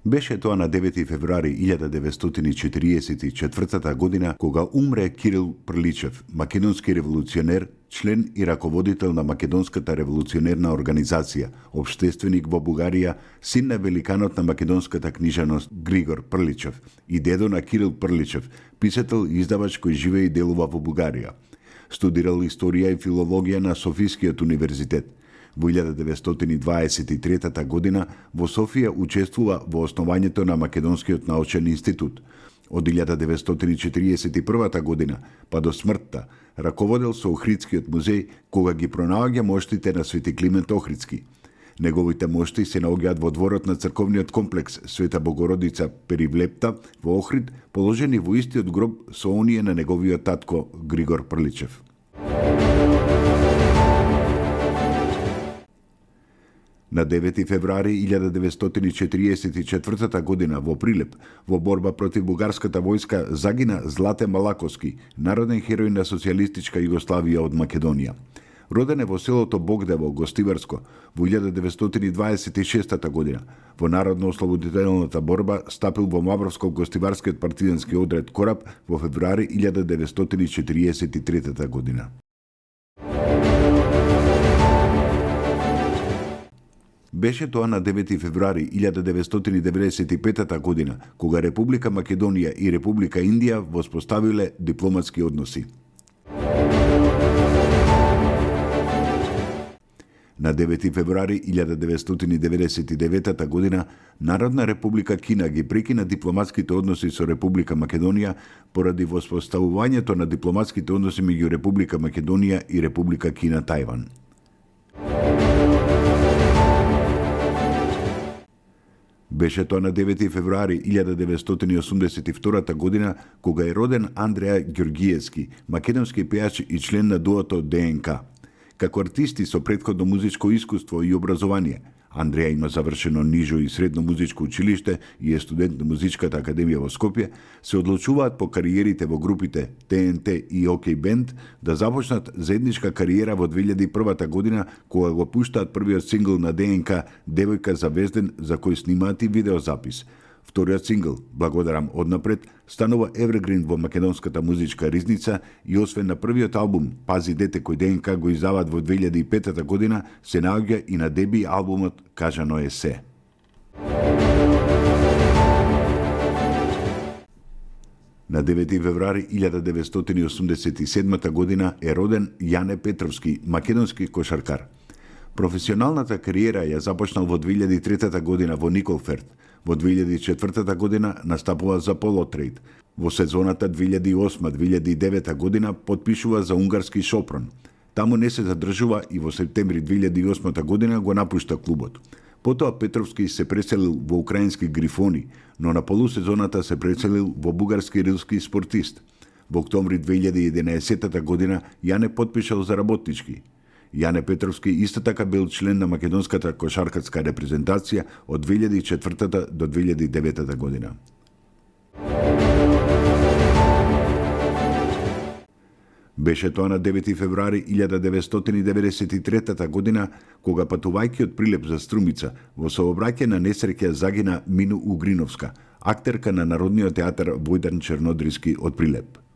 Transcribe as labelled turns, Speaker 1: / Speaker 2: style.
Speaker 1: Беше тоа на 9 февруари 1944 година кога умре Кирил Прличев, македонски револуционер, член и раководител на Македонската револуционерна организација, општественик во Бугарија, син на великанот на македонската книжевност Григор Прличев и дедо на Кирил Прличев, писател и издавач кој живее и делува во Бугарија. Студирал историја и филологија на Софискиот универзитет. Во 1923 година во Софија учествува во основањето на Македонскиот научен институт. Од 1941 година па до смртта раководел со Охридскиот музеј кога ги пронаоѓа моштите на Свети Климент Охридски. Неговите мошти се наоѓаат во дворот на црковниот комплекс Света Богородица Перивлепта во Охрид, положени во истиот гроб со оние на неговиот татко Григор Прличев. На 9 февруари 1944 година во Прилеп, во борба против бугарската војска, загина Злате Малаковски, народен херој на социјалистичка Југославија од Македонија. Роден е во селото Богдево, Гостиварско, во 1926 година. Во народно-ослободителната борба стапил во Мавровско-Гостиварскиот партизански одред Кораб во февруари 1943 година. Беше тоа на 9 февруари 1995 година, кога Република Македонија и Република Индија воспоставиле дипломатски односи. На 9 февруари 1999 година Народна Република Кина ги прекина дипломатските односи со Република Македонија поради воспоставувањето на дипломатските односи меѓу Република Македонија и Република Кина Тајван. Беше тоа на 9 февруари 1982 година кога е роден Андреа Ѓоргиевски, македонски пејач и член на дуото ДНК. Како артисти со претходно музичко искуство и образование, Андреа има завршено нижо и средно музичко училиште и е студент на Музичката академија во Скопје, се одлучуваат по кариерите во групите ТНТ и ОК Бенд да започнат заедничка кариера во 2001 година кога го пуштаат првиот сингл на ДНК Девојка за Везден, за кој снимаат и видеозапис. Вториот сингл, Благодарам однапред, станува евергрин во македонската музичка ризница и освен на првиот албум Пази дете кој ДНК го издаваат во 2005 година, се наоѓа и на деби албумот Кажано е се. На 9 февруари 1987 година е роден Јане Петровски, македонски кошаркар. Професионалната кариера ја започнал во 2003 година во Николферт. Во 2004 година настапува за Полотрейд. Во сезоната 2008-2009 година потпишува за унгарски Шопрон. Таму не се задржува и во септември 2008 година го напушта клубот. Потоа Петровски се преселил во украински Грифони, но на полусезоната се преселил во бугарски Рилски Спортист. Во октомври 2011 година Јане потпишал за Работнички. Јане Петровски исто така бил член на македонската кошаркарска репрезентација од 2004 до 2009 година. Беше тоа на 9 февруари 1993 година кога патувајќи од Прилеп за Струмица во сообраќајна несреќа загина Мину Угриновска, актерка на Народниот театар Војдан Чернодриски од Прилеп.